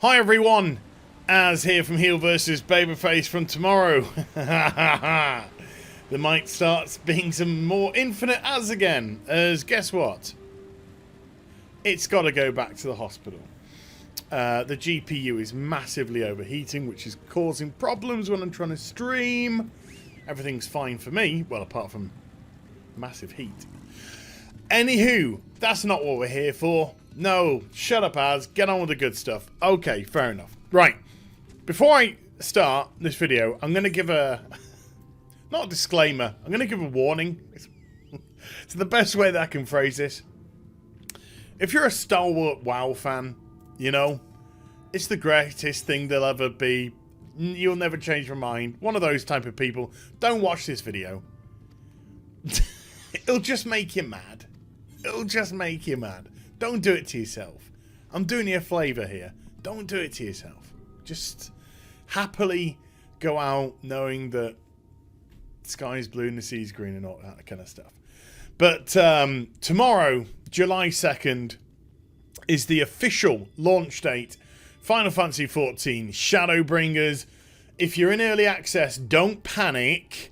Hi everyone, Az here from HeelvsBabyface from tomorrow. There might start being some more infinite Az again, as guess what? It's got to go back to the hospital. The GPU is massively overheating, which is causing problems when I'm trying to stream. Everything's fine for me, well, apart from massive heat. Anywho, that's not what we're here for. No, shut up, Az. Get on with the good stuff. Okay, fair enough. Right. Before I start this video, I'm going to give a... not a disclaimer. I'm going to give a warning. It's the best way that I can phrase this. If you're a stalwart WoW fan, you know, it's the greatest thing there'll ever be. You'll never change your mind. One of those type of people. Don't watch this video. It'll just make you mad. It'll just make you mad. Don't do it to yourself. I'm doing you a favour here. Don't do it to yourself. Just happily go out knowing that the sky's blue and the sea's green and all that kind of stuff. But tomorrow, July 2nd, is the official launch date. Final Fantasy XIV Shadowbringers. If you're in early access, don't panic.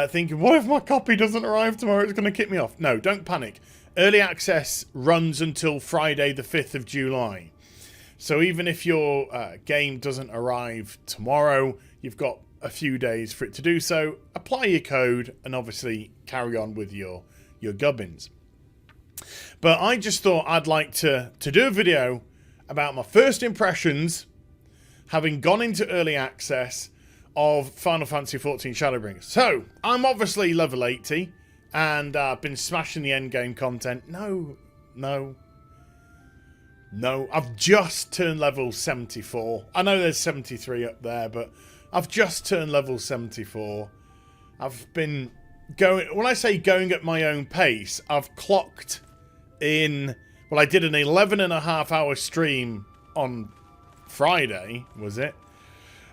Thinking, what if my copy doesn't arrive tomorrow? It's going to kick me off. No, don't panic. Early access runs until Friday the 5th of July. So even if your game doesn't arrive tomorrow, you've got a few days for it to do so. Apply your code and obviously carry on with your gubbins. But I just thought I'd like to do a video about my first impressions, having gone into early access of Final Fantasy XIV Shadowbringers. So, I'm obviously level 80, and I've been smashing the endgame content. No. I've just turned level 74. I know there's 73 up there, but I've just turned level 74. I've been going... When I say going at my own pace, I've clocked in... Well, I did an 11.5-hour stream on Friday, was it?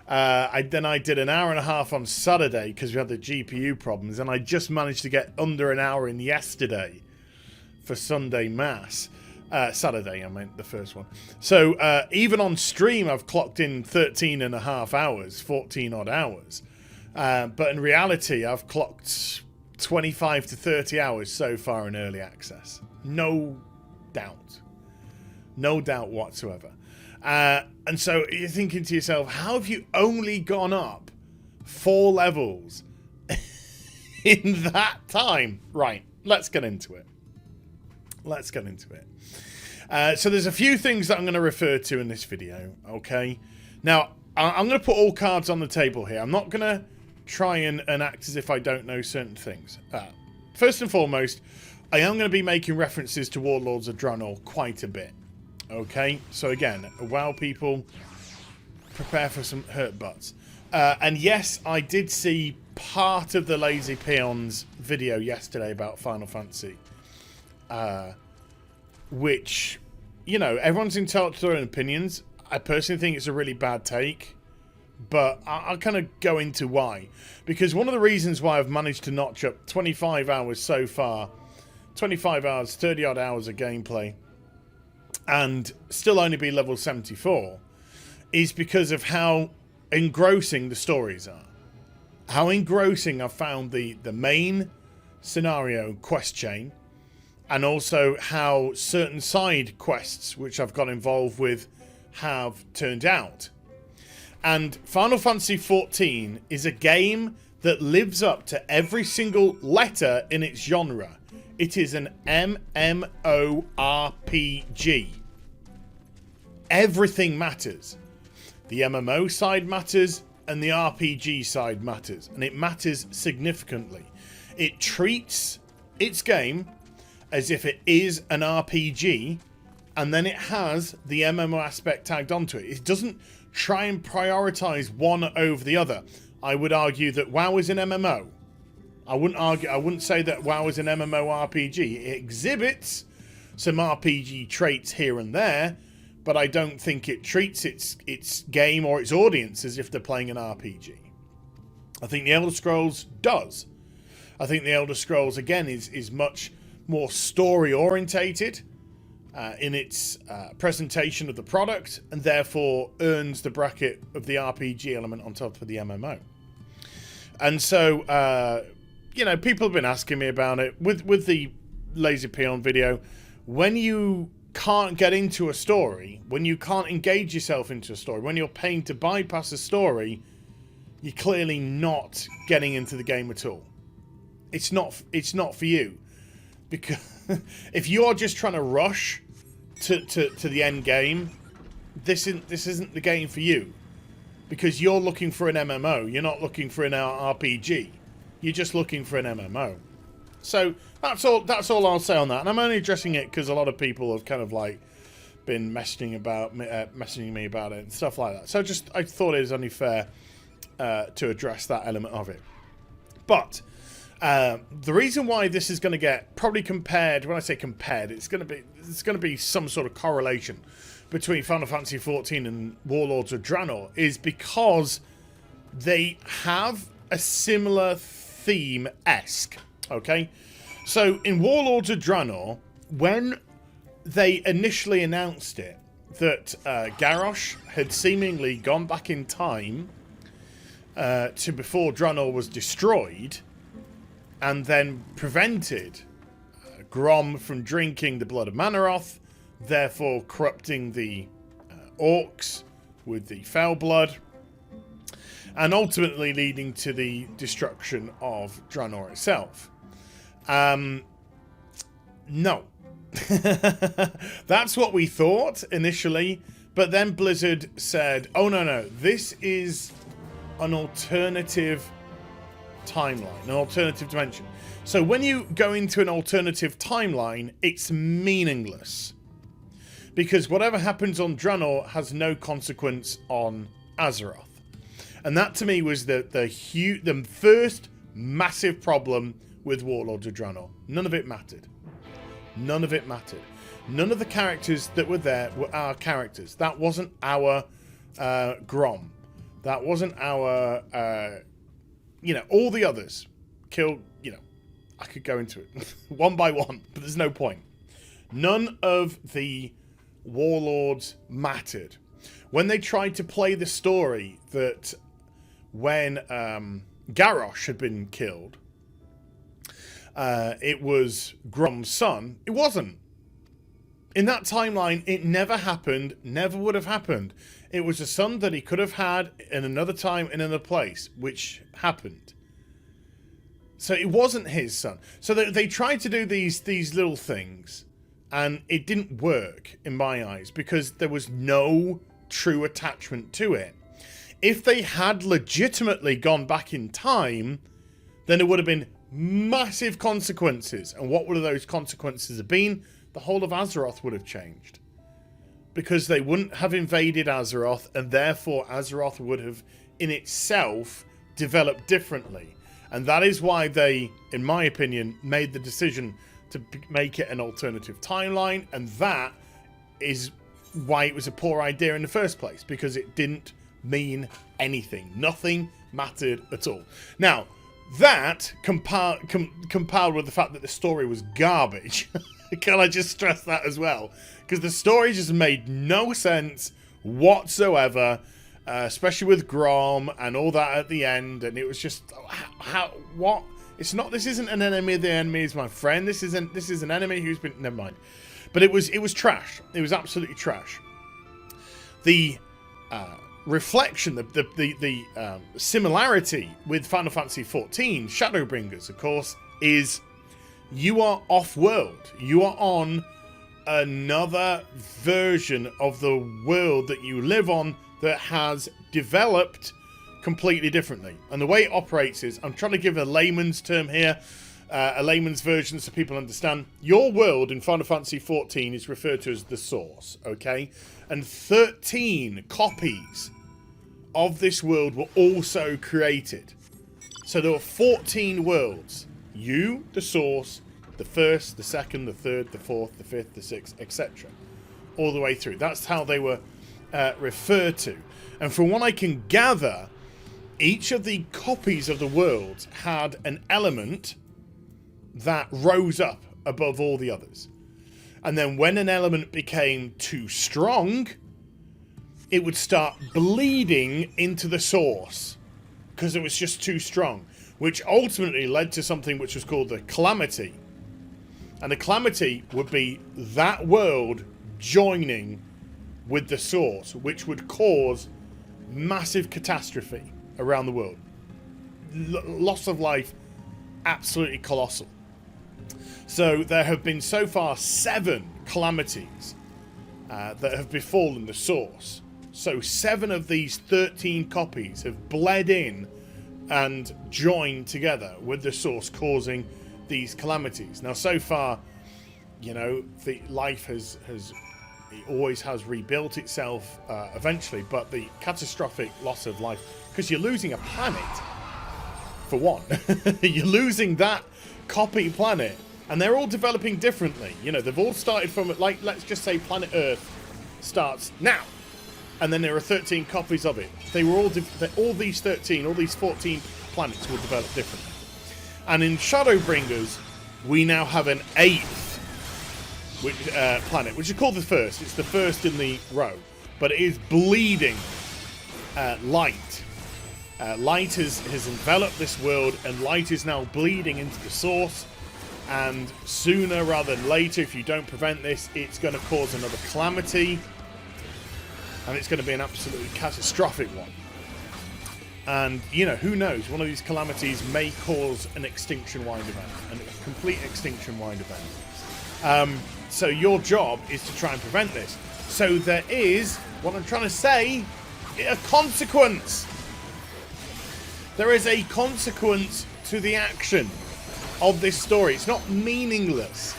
Then I did an hour and a half on Saturday because we had the GPU problems, and I just managed to get under an hour in yesterday for Sunday Mass. Saturday, I meant the first one. So even on stream, I've clocked in 13.5 hours, 14 odd hours. But in reality, I've clocked 25 to 30 hours so far in early access. No doubt. No doubt whatsoever. And so you're thinking to yourself, how have you only gone up 4 levels in that time? Right, let's get into it. Let's get into it. So there's a few things that I'm going to refer to in this video, okay? Now, I'm going to put all cards on the table here. I'm not going to try and act as if I don't know certain things. First and foremost, I am going to be making references to Warlords of Draenor quite a bit. Okay, so again, WoW people, prepare for some hurt butts. And yes, I did see part of the Lazy Peons video yesterday about Final Fantasy. Which, you know, everyone's entitled to their own opinions. I personally think it's a really bad take. But I'll kind of go into why. Because one of the reasons why I've managed to notch up 25 hours so far, 25 hours, 30 odd hours of gameplay, and still only be level 74, is because of how engrossing the stories are. How engrossing I've found the main scenario quest chain, and also how certain side quests which I've got involved with have turned out. And Final Fantasy XIV is a game that lives up to every single letter in its genre. It is an MMORPG. Everything matters. The MMO side matters and the RPG side matters. And it matters significantly. It treats its game as if it is an RPG, and then it has the MMO aspect tagged onto it. It doesn't try and prioritize one over the other. I would argue that WoW is an MMO. I wouldn't say that WoW is an MMORPG. It exhibits some RPG traits here and there, but I don't think it treats its game or its audience as if they're playing an RPG. I think the Elder Scrolls does. I think the Elder Scrolls, again, is much more story orientated. in its presentation of the product, and therefore earns the bracket of the RPG element on top of the MMO. And so, you know, people have been asking me about it with the Lazy Peon video. When you can't get into a story, when you can't engage yourself into a story, when you're paying to bypass a story, you're clearly not getting into the game at all. It's not for you. Because if you are just trying to rush to the end game, this isn't the game for you. Because you're looking for an MMO, you're not looking for an RPG. You're just looking for an MMO. So that's all I'll say on that. And I'm only addressing it because a lot of people have kind of like been messaging me about it and stuff like that. So I thought it was only fair to address that element of it. But the reason why this is going to get probably compared, when I say compared, it's going to be some sort of correlation between Final Fantasy XIV and Warlords of Draenor, is because they have a similar theme-esque. Okay, so in Warlords of Draenor, when they initially announced it, that Garrosh had seemingly gone back in time to before Draenor was destroyed, and then prevented Grom from drinking the blood of Manaroth, therefore corrupting the orcs with the foul blood, and ultimately leading to the destruction of Draenor itself. No. That's what we thought initially, but then Blizzard said, oh no, this is an alternative timeline, an alternative dimension. So when you go into an alternative timeline, it's meaningless. Because whatever happens on Draenor has no consequence on Azeroth. And that to me was the first massive problem with Warlords of Draenor. None of it mattered. None of it mattered. None of the characters that were there were our characters. That wasn't our Grom. That wasn't our, all the others killed, I could go into it one by one, but there's no point. None of the warlords mattered. When they tried to play the story that when Garrosh had been killed, it was Grom's son. It wasn't. In that timeline, it never happened, never would have happened. It was a son that he could have had in another time, in another place, which happened. So it wasn't his son. So they tried to do these little things, and it didn't work in my eyes because there was no true attachment to it. If they had legitimately gone back in time, then it would have been massive consequences. And what would those consequences have been? The whole of Azeroth would have changed. Because they wouldn't have invaded Azeroth, and therefore Azeroth would have, in itself, developed differently. And that is why they, in my opinion, made the decision to make it an alternative timeline, and that is why it was a poor idea in the first place, because it didn't mean anything. Nothing mattered at all. Now, that, compiled with the fact that the story was garbage, can I just stress that as well? Because the story just made no sense whatsoever, especially with Grom and all that at the end, and it was just, what? It's not, this isn't an enemy, the enemy is my friend, this is an enemy who's been, never mind. But it was trash. It was absolutely trash. The reflection, the similarity with Final Fantasy XIV, Shadowbringers, of course, is you are off-world. You are on another version of the world that you live on that has developed completely differently. And the way it operates is, I'm trying to give a layman's term here, a layman's version so people understand. Your world in Final Fantasy XIV is referred to as the source, okay? And 13 copies of this world were also created. So there were 14 worlds. You, the source, the first, the second, the third, the fourth, the fifth, the sixth, etc. All the way through. That's how they were referred to. And from what I can gather, each of the copies of the world had an element that rose up above all the others. And then when an element became too strong, it would start bleeding into the source because it was just too strong, which ultimately led to something which was called the calamity. And the calamity would be that world joining with the source, which would cause massive catastrophe around the world. Loss of life, absolutely colossal. So there have been so far 7 calamities that have befallen the source. So 7 of these 13 copies have bled in and joined together with the source, causing these calamities. Now, so far, you know, the life has it always has rebuilt itself eventually, but the catastrophic loss of life, because you're losing a planet, for one. You're losing that copy planet, and they're all developing differently. You know, they've all started from, like, let's just say planet Earth starts now, and then there are 13 copies of it. They were all these 13, all these 14 planets will develop differently. And in Shadowbringers, we now have an 8th planet, which is called the first. It's the first in the row, but it is bleeding light. Light has enveloped this world, and light is now bleeding into the source. And sooner rather than later, if you don't prevent this, it's going to cause another calamity, and it's going to be an absolutely catastrophic one. And, you know, who knows? One of these calamities may cause an extinction-wide event, a complete extinction-wide event. So your job is to try and prevent this. So there is, what I'm trying to say, a consequence. There is a consequence to the action of this story. It's not meaningless.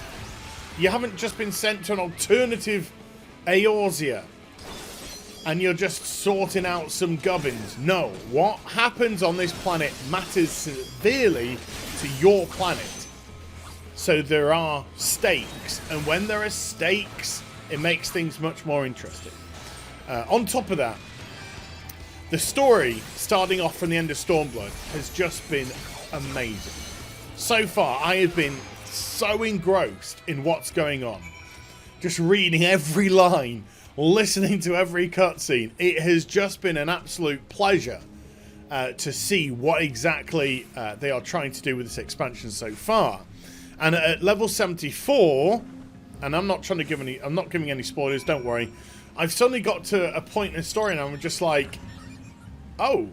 You haven't just been sent to an alternative Eorzea and you're just sorting out some gubbins. No, what happens on this planet matters severely to your planet. So there are stakes, and when there are stakes, it makes things much more interesting. On top of that, the story, starting off from the end of Stormblood, has just been amazing. So far, I have been so engrossed in what's going on. Just reading every line, listening to every cutscene. It has just been an absolute pleasure to see what exactly they are trying to do with this expansion so far. And at level 74, and I'm not giving any spoilers, don't worry. I've suddenly got to a point in the story and I'm just like, oh,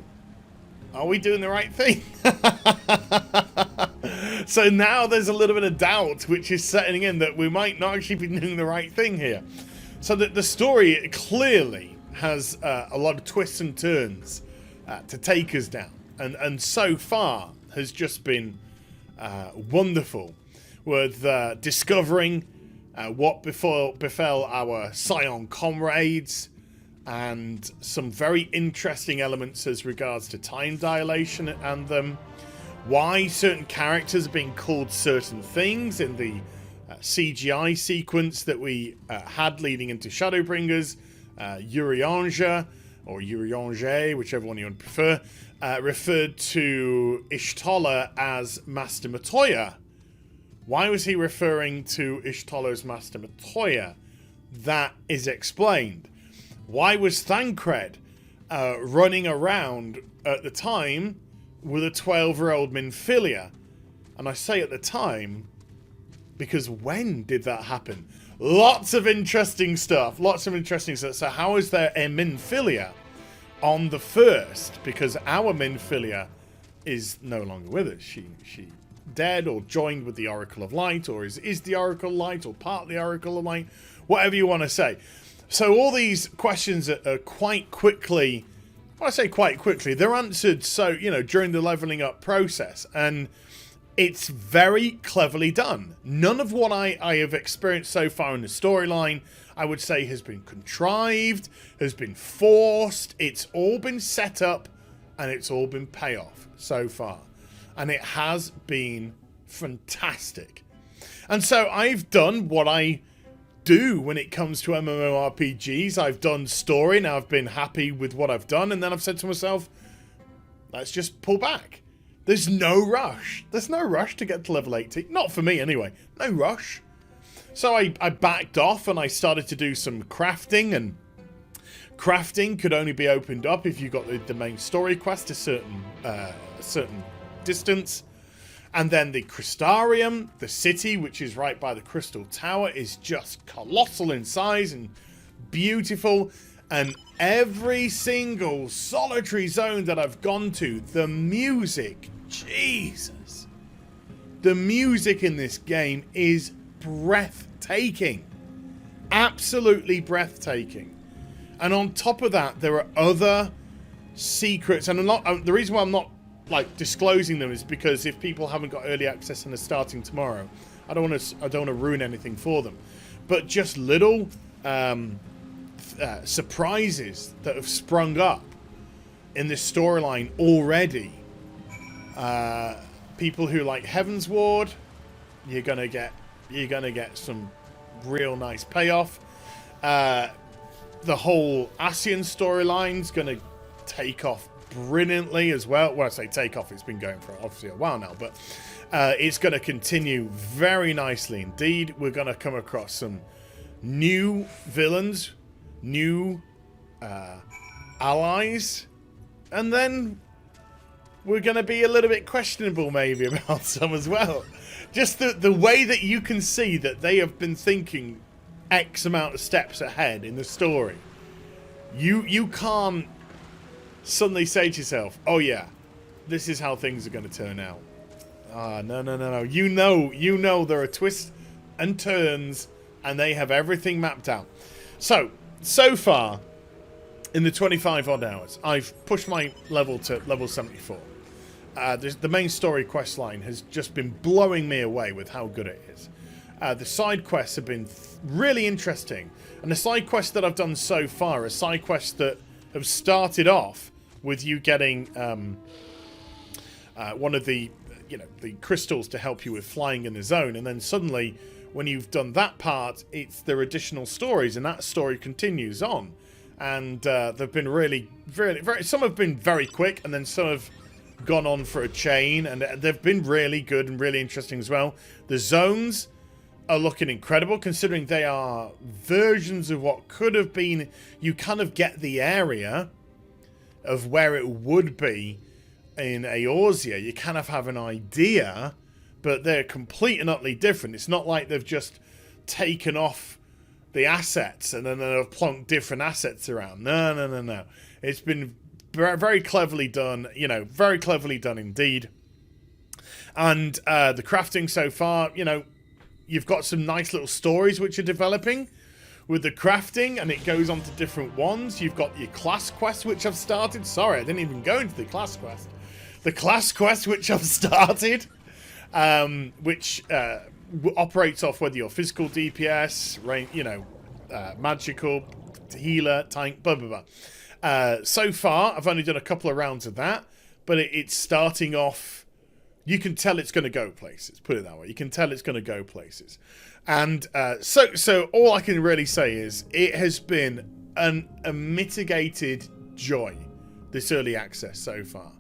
are we doing the right thing? So now there's a little bit of doubt which is setting in that we might not actually be doing the right thing here. So that the story clearly has a lot of twists and turns to take us down. And so far has just been wonderful, with discovering what befell our Scion comrades, and some very interesting elements as regards to time dilation and them. Why certain characters are being called certain things in the CGI sequence that we had leading into Shadowbringers. Urianger, or Urianger, whichever one you would prefer, referred to Y'shtola as Master Matoya. Why was he referring to Y'shtola as Master Matoya? That is explained. Why was Thancred running around at the time with a 12-year-old Minfilia? And I say at the time because when did that happen? Lots of interesting stuff. So how is there a Minfilia on the first? Because our Minfilia is no longer with us. She dead or joined with the Oracle of Light, or is the Oracle of Light, or part of the Oracle of Light, whatever you want to say. So all these questions are quite quickly, when I say quite quickly, they're answered, so, you know, during the leveling up process, and it's very cleverly done. None of what I have experienced so far in the storyline, I would say, has been contrived, has been forced. It's all been set up, and it's all been payoff so far. And it has been fantastic. And so I've done what I do when it comes to MMORPGs. I've done story, now I've been happy with what I've done, and then I've said to myself, let's just pull back. There's no rush. There's no rush to get to level 80. Not for me, anyway. No rush. So I backed off and I started to do some crafting, and crafting could only be opened up if you got the main story quest a certain distance. And then the Crystarium, the city, which is right by the Crystal Tower, is just colossal in size and beautiful. And every single solitary zone that I've gone to, the music, Jesus. The music in this game is breathtaking. Absolutely breathtaking. And on top of that, there are other secrets. And the reason why I'm not like disclosing them is because if people haven't got early access and are starting tomorrow, I don't want to ruin anything for them. But just little surprises that have sprung up in this storyline already. People who like Heaven's Ward, you're gonna get some real nice payoff. The whole Ascian storyline's gonna take off brilliantly as well. When I say take off, it's been going for obviously a while now, but it's going to continue very nicely indeed. We're going to come across some new villains, new allies, and then we're going to be a little bit questionable maybe about some as well. Just the way that you can see that they have been thinking X amount of steps ahead in the story. You can't suddenly say to yourself, oh yeah, this is how things are going to turn out. No. You know there are twists and turns, and they have everything mapped out. So far, in the 25 odd hours, I've pushed my level to level 74. The main story quest line has just been blowing me away with how good it is. The side quests have been really interesting, and the side quests that I've done so far are side quests that have started off with you getting one of the crystals to help you with flying in the zone, and then suddenly when you've done that part, there are additional stories, and that story continues on. And they've been really some have been very quick, and then some have gone on for a chain, and they've been really good and really interesting as well. The zones are looking incredible, considering they are versions of what could have been. You kind of get the area of where it would be in Eorzea. You kind of have an idea, but they're complete and utterly different. It's not like they've just taken off the assets and then they've plonked different assets around. No. It's been very cleverly done, very cleverly done indeed. And the crafting so far, you've got some nice little stories which are developing with the crafting, and it goes on to different ones. You've got your class quest, which I've started. Sorry, I didn't even go into the class quest. The class quest, which I've started, which operates off whether you're physical DPS, magical, healer, tank, blah, blah, blah. So far, I've only done a couple of rounds of that, but it's starting off. You can tell it's going to go places. Put it that way. You can tell it's going to go places. And so all I can really say is it has been a mitigated joy, this early access so far.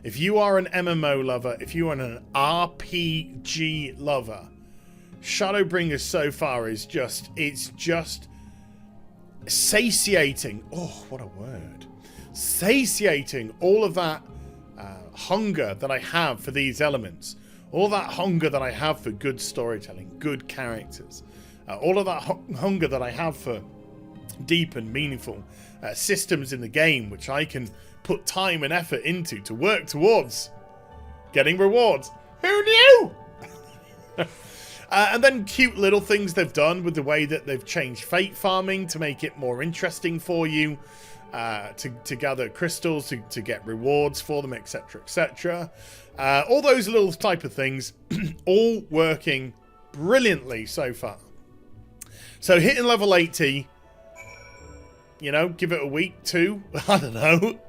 If you are an MMO lover, if you are an RPG lover, Shadowbringers so far is just satiating. Oh, what a word. Satiating all of that hunger that I have for these elements. All that hunger that I have for good storytelling, good characters. All of that hunger that I have for deep and meaningful systems in the game, which I can put time and effort into to work towards getting rewards. Who knew? And then cute little things they've done with the way that they've changed fate farming to make it more interesting for you, to gather crystals, to get rewards for them, etc., etc. All those little type of things, all working brilliantly so far. So hitting level 80, give it a week, 2, I don't know,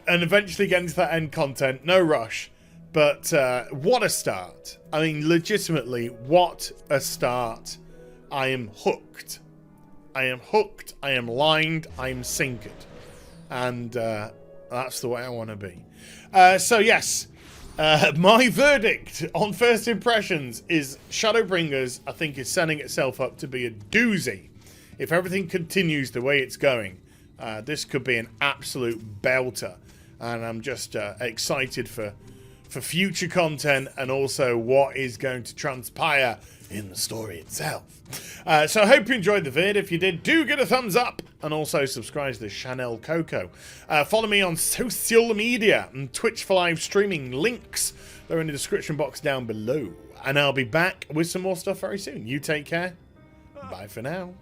and eventually getting to that end content. No rush. But what a start. I mean, legitimately, what a start. I am hooked. I am lined. I am sinkered. And that's the way I want to be. So, yes. My verdict on first impressions is Shadowbringers, I think, is setting itself up to be a doozy. If everything continues the way it's going, this could be an absolute belter. And I'm just excited for future content and also what is going to transpire in the story itself. So I hope you enjoyed the vid. If you did, do get a thumbs up and also subscribe to the Chanel Coco. Follow me on social media and Twitch for live streaming. Links are in the description box down below. And I'll be back with some more stuff very soon. You take care. Bye for now.